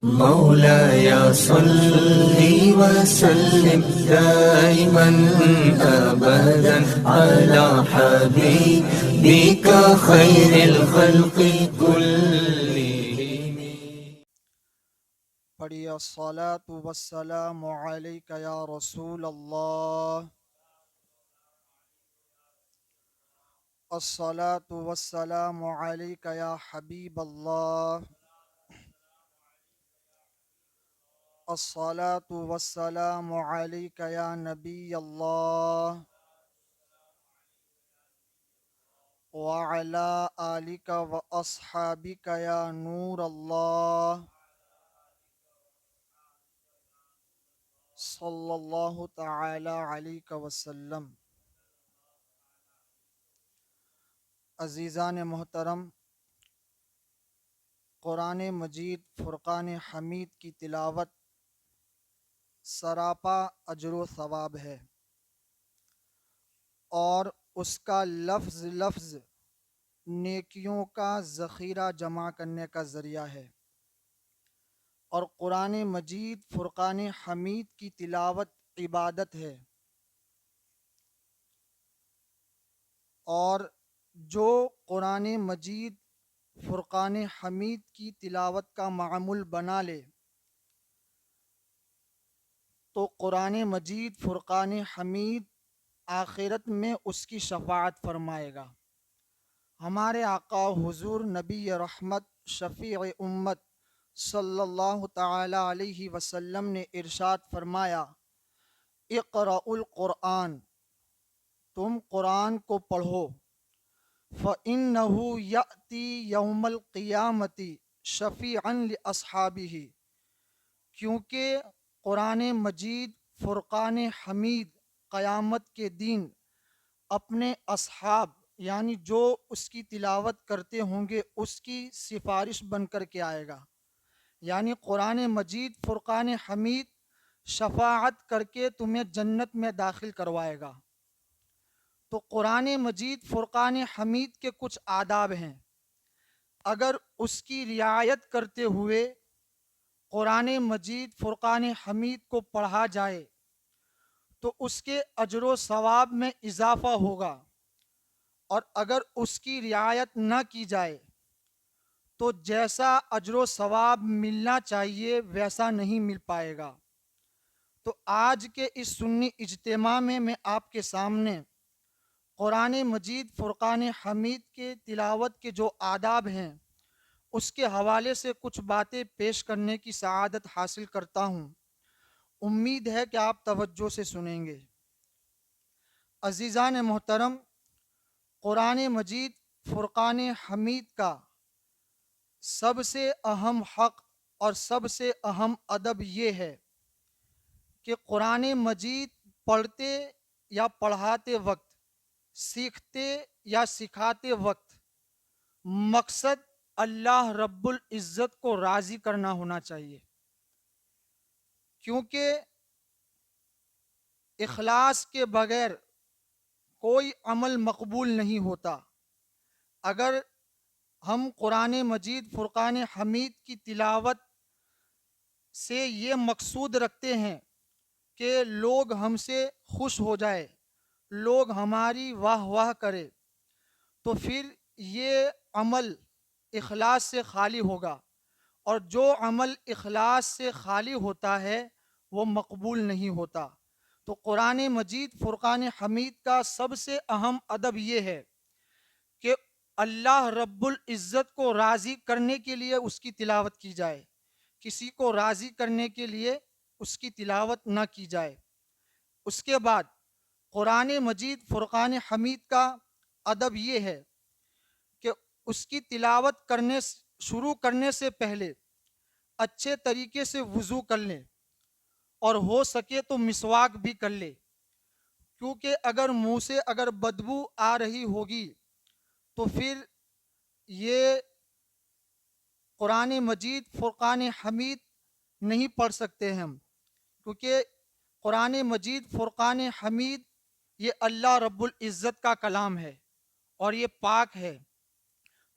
مولاي صل وسلم دائما أبدا على حبيبك خير الخلق كلهم. پڑھیے الصلاۃ والسلام علیک یا رسول اللہ، الصلاۃ والسلام علیک یا حبیب اللہ، الصلاۃ والسلام علیک یا نبی اللہ، وعلی آلک واصحابک یا نور اللہ، صلی اللہ تعالی علیہ وسلم۔ عزیزان محترم، قرآن مجید فرقان حمید کی تلاوت سراپا اجر و ثواب ہے، اور اس کا لفظ لفظ نیکیوں کا ذخیرہ جمع کرنے کا ذریعہ ہے، اور قرآن مجید فرقان حمید کی تلاوت عبادت ہے، اور جو قرآن مجید فرقان حمید کی تلاوت کا معمول بنا لے تو قرآن مجید فرقان حمید آخرت میں اس کی شفاعت فرمائے گا۔ ہمارے آقا حضور نبی رحمت شفیع امت صلی اللہ تعالی علیہ وسلم نے ارشاد فرمایا، اقرأوا القرآن، تم قرآن کو پڑھو، فَإِنَّهُ يَأْتِي يَوْمَ الْقِيَامَةِ شَفِيعًا لِأَصْحَابِهِ، کیونکہ قرآن مجید فرقان حمید قیامت کے دن اپنے اصحاب یعنی جو اس کی تلاوت کرتے ہوں گے اس کی سفارش بن کر کے آئے گا، یعنی قرآن مجید فرقان حمید شفاعت کر کے تمہیں جنت میں داخل کروائے گا۔ تو قرآن مجید فرقان حمید کے کچھ آداب ہیں، اگر اس کی رعایت کرتے ہوئے قرآن مجید فرقان حمید کو پڑھا جائے تو اس کے اجر و ثواب میں اضافہ ہوگا، اور اگر اس کی رعایت نہ کی جائے تو جیسا اجر و ثواب ملنا چاہیے ویسا نہیں مل پائے گا۔ تو آج کے اس سنی اجتماع میں میں آپ کے سامنے قرآن مجید فرقان حمید کے تلاوت کے جو آداب ہیں اس کے حوالے سے کچھ باتیں پیش کرنے کی سعادت حاصل کرتا ہوں، امید ہے کہ آپ توجہ سے سنیں گے۔ عزیزان محترم، قرآن مجید فرقان حمید کا سب سے اہم حق اور سب سے اہم ادب یہ ہے کہ قرآن مجید پڑھتے یا پڑھاتے وقت، سیکھتے یا سکھاتے وقت مقصد اللہ رب العزت کو راضی کرنا ہونا چاہیے، کیونکہ اخلاص کے بغیر کوئی عمل مقبول نہیں ہوتا۔ اگر ہم قرآن مجید فرقان حمید کی تلاوت سے یہ مقصود رکھتے ہیں کہ لوگ ہم سے خوش ہو جائے، لوگ ہماری واہ واہ کرے، تو پھر یہ عمل اخلاص سے خالی ہوگا، اور جو عمل اخلاص سے خالی ہوتا ہے وہ مقبول نہیں ہوتا۔ تو قرآن مجید فرقان حمید کا سب سے اہم ادب یہ ہے کہ اللہ رب العزت کو راضی کرنے کے لیے اس کی تلاوت کی جائے، کسی کو راضی کرنے کے لیے اس کی تلاوت نہ کی جائے۔ اس کے بعد قرآن مجید فرقان حمید کا ادب یہ ہے کہ اس کی تلاوت شروع کرنے سے پہلے اچھے طریقے سے وضو کر لیں، اور ہو سکے تو مسواک بھی کر لے، کیونکہ اگر منہ سے اگر بدبو آ رہی ہوگی تو پھر یہ قرآن مجید فرقان حمید نہیں پڑھ سکتے ہم، کیونکہ قرآن مجید فرقان حمید یہ اللہ رب العزت کا کلام ہے اور یہ پاک ہے۔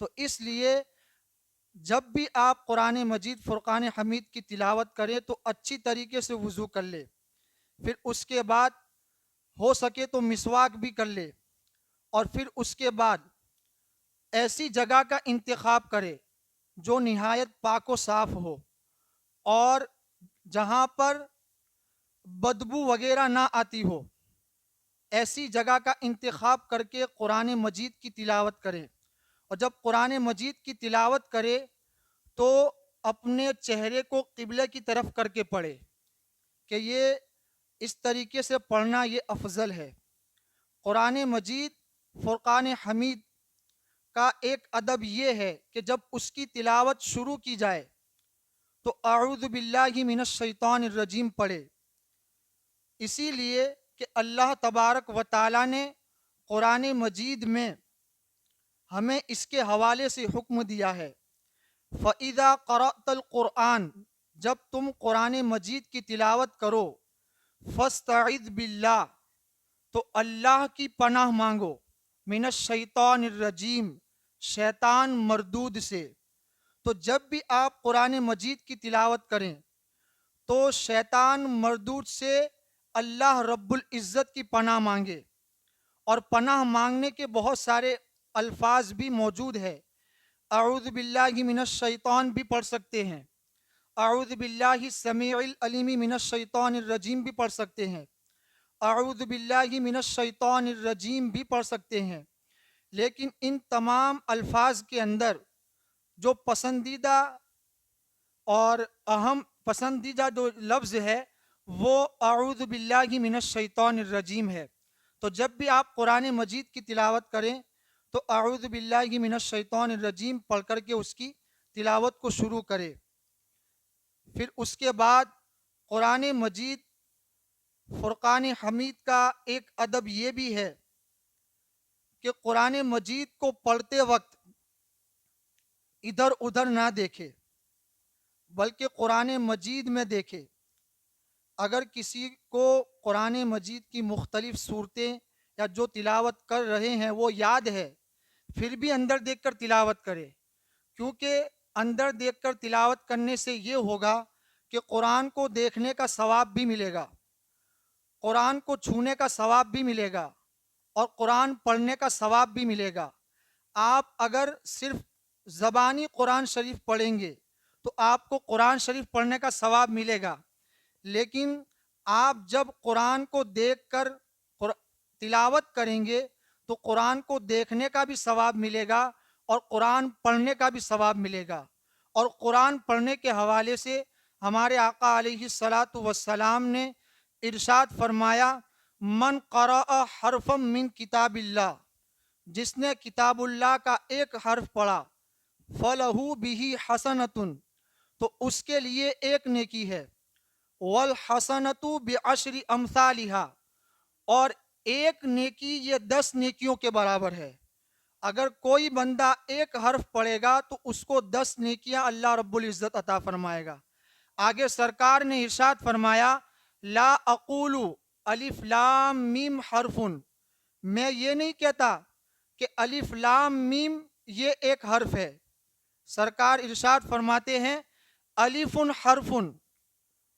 تو اس لیے جب بھی آپ قرآن مجید فرقان حمید کی تلاوت کریں تو اچھی طریقے سے وضو کر لے، پھر اس کے بعد ہو سکے تو مسواک بھی کر لے، اور پھر اس کے بعد ایسی جگہ کا انتخاب کرے جو نہایت پاک و صاف ہو، اور جہاں پر بدبو وغیرہ نہ آتی ہو، ایسی جگہ کا انتخاب کر کے قرآن مجید کی تلاوت کرے۔ اور جب قرآن مجید کی تلاوت کرے تو اپنے چہرے کو قبلے کی طرف کر کے پڑھے، کہ یہ اس طریقے سے پڑھنا یہ افضل ہے۔ قرآن مجید فرقان حمید کا ایک ادب یہ ہے کہ جب اس کی تلاوت شروع کی جائے تو اعوذ باللہ من الشیطان الرجیم پڑھے، اسی لیے کہ اللہ تبارک و تعالیٰ نے قرآن مجید میں ہمیں اس کے حوالے سے حکم دیا ہے، فَإِذَا قَرَأْتَ الْقُرْآنَ، جب تم قرآن مجید کی تلاوت کرو، فَاسْتَعِذْ بِاللَّهِ، تو اللہ کی پناہ مانگو، من الشیطان الرجیم، شیطان مردود سے۔ تو جب بھی آپ قرآن مجید کی تلاوت کریں تو شیطان مردود سے اللہ رب العزت کی پناہ مانگے، اور پناہ مانگنے کے بہت سارے الفاظ بھی موجود ہے۔ اعوذ باللہ من الشیطان بھی پڑھ سکتے ہیں، اعوذ باللہ السمیع العلیم من الشیطان الرجیم بھی پڑھ سکتے ہیں، اعوذ باللہ من الشیطان الرجیم بھی پڑھ سکتے ہیں۔ لیکن ان تمام الفاظ کے اندر جو پسندیدہ اور اہم پسندیدہ جو لفظ ہے وہ اعوذ باللہ من الشیطان الرجیم ہے۔ تو جب بھی آپ قرآن مجید کی تلاوت کریں تو اعوذ باللہ من الشیطان الرجیم پڑھ کر کے اس کی تلاوت کو شروع کرے۔ پھر اس کے بعد قرآن مجید فرقان حمید کا ایک ادب یہ بھی ہے کہ قرآن مجید کو پڑھتے وقت ادھر ادھر نہ دیکھے، بلکہ قرآن مجید میں دیکھے۔ اگر کسی کو قرآن مجید کی مختلف صورتیں یا جو تلاوت کر رہے ہیں وہ یاد ہے، پھر بھی اندر دیکھ کر تلاوت کرے، کیونکہ اندر دیکھ کر تلاوت کرنے سے یہ ہوگا کہ قرآن کو دیکھنے کا ثواب بھی ملے گا، قرآن کو چھونے کا ثواب بھی ملے گا، اور قرآن پڑھنے کا ثواب بھی ملے گا۔ آپ اگر صرف زبانی قرآن شریف پڑھیں گے تو آپ کو قرآن شریف پڑھنے کا ثواب ملے گا، لیکن آپ جب قرآن کو دیکھ کر تلاوت کریں گے تو قرآن کو دیکھنے کا بھی ثواب ملے گا اور قرآن پڑھنے کا بھی ثواب ملے گا۔ اور قرآن پڑھنے کے حوالے سے ہمارے آقا علیہ الصلاۃ والسلام نے ارشاد فرمایا، من قرأ حرفا من کتاب اللہ، جس نے کتاب اللہ کا ایک حرف پڑھا، فلہ بہ حسنۃ، تو اس کے لیے ایک نیکی ہے، والحسنۃ بعشر امثالہا، اور ایک نیکی یہ 10 نیکیوں کے برابر ہے۔ اگر کوئی بندہ ایک حرف پڑھے گا تو اس کو 10 نیکیاں اللہ رب العزت عطا فرمائے گا۔ آگے سرکار نے ارشاد فرمایا، لا اقول الف لام میم حرف، میں یہ نہیں کہتا کہ الف لام میم یہ ایک حرف ہے۔ سرکار ارشاد فرماتے ہیں، الف حرف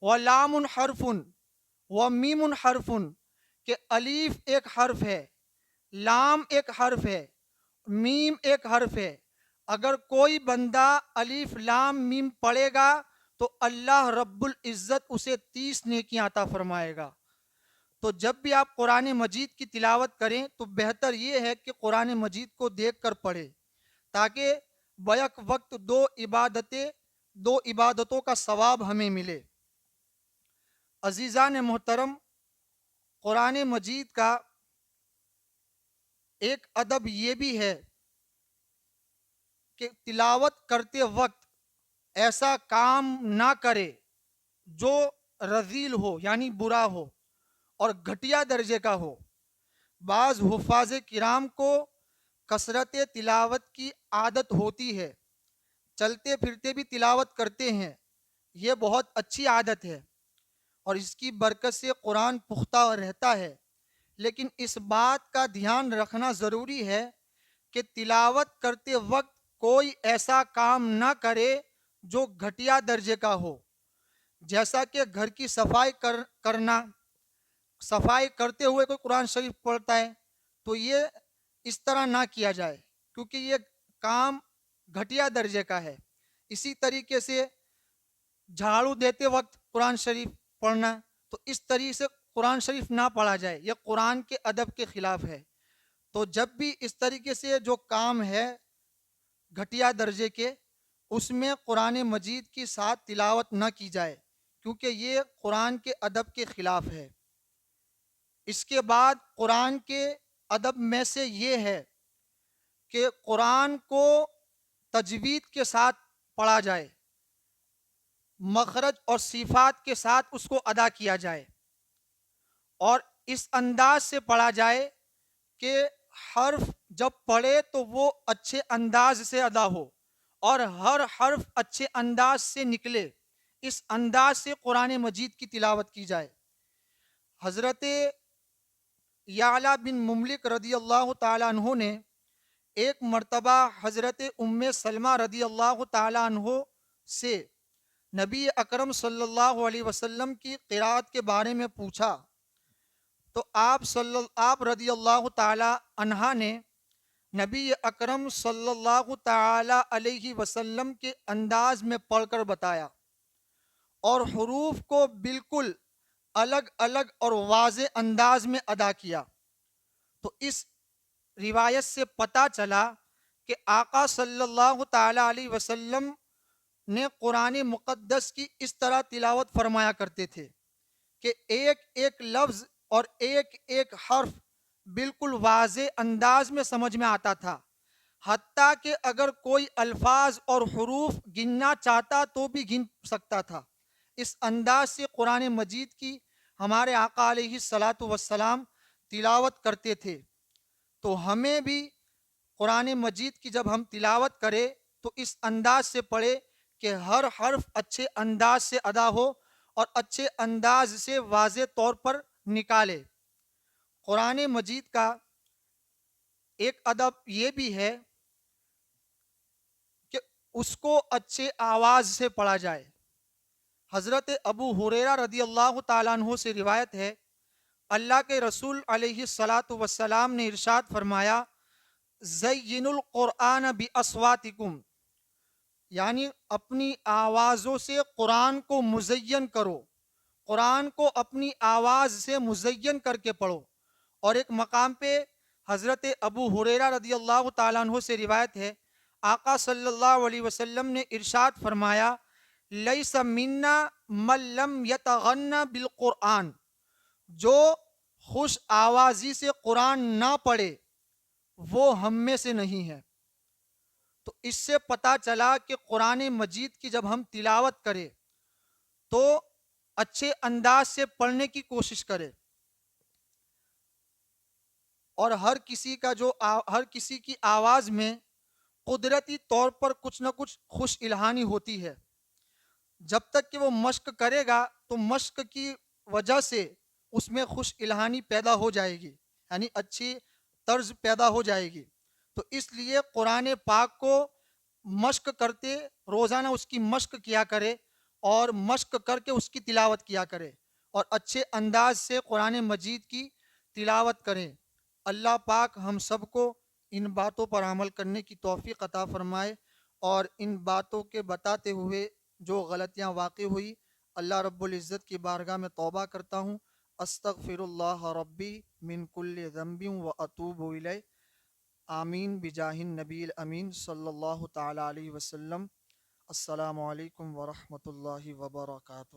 و لام حرف و میم حرف، کہ الف ایک حرف ہے، لام ایک حرف ہے، میم ایک حرف ہے۔ اگر کوئی بندہ الف لام میم پڑھے گا تو اللہ رب العزت اسے 30 نیکیاں عطا فرمائے گا۔ تو جب بھی آپ قرآن مجید کی تلاوت کریں تو بہتر یہ ہے کہ قرآن مجید کو دیکھ کر پڑھیں، تاکہ بیک وقت دو عبادتوں کا ثواب ہمیں ملے۔ عزیزان محترم، قرآن مجید کا ایک ادب یہ بھی ہے کہ تلاوت کرتے وقت ایسا کام نہ کرے جو رذیل ہو، یعنی برا ہو اور گھٹیا درجے کا ہو۔ بعض حفاظ کرام کو کثرت تلاوت کی عادت ہوتی ہے، چلتے پھرتے بھی تلاوت کرتے ہیں، یہ بہت اچھی عادت ہے اور اس کی برکت سے قرآن پختہ رہتا ہے، لیکن اس بات کا دھیان رکھنا ضروری ہے کہ تلاوت کرتے وقت کوئی ایسا کام نہ کرے جو گھٹیا درجے کا ہو، جیسا کہ گھر کی صفائی کرنا. صفائی کرتے ہوئے کوئی قرآن شریف پڑھتا ہے تو یہ اس طرح نہ کیا جائے، کیونکہ یہ کام گھٹیا درجے کا ہے. اسی طریقے سے جھاڑو دیتے وقت قرآن شریف پڑھنا، تو اس طریقے سے قرآن شریف نہ پڑھا جائے، یہ قرآن کے ادب کے خلاف ہے. تو جب بھی اس طریقے سے جو کام ہے گھٹیا درجے کے، اس میں قرآن مجید کی ساتھ تلاوت نہ کی جائے، کیونکہ یہ قرآن کے ادب کے خلاف ہے. اس کے بعد قرآن کے ادب میں سے یہ ہے کہ قرآن کو تجوید کے ساتھ پڑھا جائے، مخرج اور صفات کے ساتھ اس کو ادا کیا جائے، اور اس انداز سے پڑھا جائے کہ حرف جب پڑھے تو وہ اچھے انداز سے ادا ہو اور ہر حرف اچھے انداز سے نکلے. اس انداز سے قرآن مجید کی تلاوت کی جائے. حضرت یعلا بن مملک رضی اللہ تعالیٰ عنہ نے ایک مرتبہ حضرت ام سلمہ رضی اللہ تعالیٰ عنہ سے نبی اکرم صلی اللہ علیہ وسلم کی قرات کے بارے میں پوچھا، تو آپ رضی اللہ تعالی عنہا نے نبی اکرم صلی اللہ تعالی علیہ وسلم کے انداز میں پڑھ کر بتایا، اور حروف کو بالکل الگ الگ اور واضح انداز میں ادا کیا. تو اس روایت سے پتہ چلا کہ آقا صلی اللہ تعالی علیہ وسلم نے قرآن مقدس کی اس طرح تلاوت فرمایا کرتے تھے کہ ایک ایک لفظ اور ایک ایک حرف بالکل واضح انداز میں سمجھ میں آتا تھا، حتیٰ کہ اگر کوئی الفاظ اور حروف گننا چاہتا تو بھی گن سکتا تھا. اس انداز سے قرآن مجید کی ہمارے آقا علیہ الصلاۃ والسلام تلاوت کرتے تھے. تو ہمیں بھی قرآن مجید کی جب ہم تلاوت کریں تو اس انداز سے پڑھے کہ ہر حرف اچھے انداز سے ادا ہو اور اچھے انداز سے واضح طور پر نکالے. قرآن مجید کا ایک ادب یہ بھی ہے کہ اس کو اچھے آواز سے پڑھا جائے. حضرت ابو ہریرہ رضی اللہ تعالیٰ عنہ سے روایت ہے، اللہ کے رسول علیہ الصلاۃ والسلام نے ارشاد فرمایا، زینوا القرآن باصواتکم، یعنی اپنی آوازوں سے قرآن کو مزین کرو، قرآن کو اپنی آواز سے مزین کر کے پڑھو. اور ایک مقام پہ حضرت ابو ہریرہ رضی اللہ تعالیٰ عنہ سے روایت ہے، آقا صلی اللہ علیہ وسلم نے ارشاد فرمایا، لیس منا من لم یتغن بالقرآن، جو خوش آوازی سے قرآن نہ پڑھے وہ ہم میں سے نہیں ہے. تو اس سے پتہ چلا کہ قرآن مجید کی جب ہم تلاوت کریں تو اچھے انداز سے پڑھنے کی کوشش کریں، اور ہر کسی کی آواز میں قدرتی طور پر کچھ نہ کچھ خوش الہانی ہوتی ہے. جب تک کہ وہ مشق کرے گا تو مشق کی وجہ سے اس میں خوش الہانی پیدا ہو جائے گی، یعنی اچھی طرز پیدا ہو جائے گی. تو اس لیے قرآن پاک کو مشق کرتے روزانہ اس کی مشق کیا کرے اور مشق کر کے اس کی تلاوت کیا کرے اور اچھے انداز سے قرآن مجید کی تلاوت کریں. اللہ پاک ہم سب کو ان باتوں پر عمل کرنے کی توفیق عطا فرمائے، اور ان باتوں کے بتاتے ہوئے جو غلطیاں واقع ہوئی اللہ رب العزت کی بارگاہ میں توبہ کرتا ہوں. استغفر اللہ ربی من کل ذنب و اتوب الیہ. آمین بجاہ النبی الامین صلی اللہ تعالی علیہ وسلم. السلام علیکم ورحمۃ اللہ وبرکاتہ.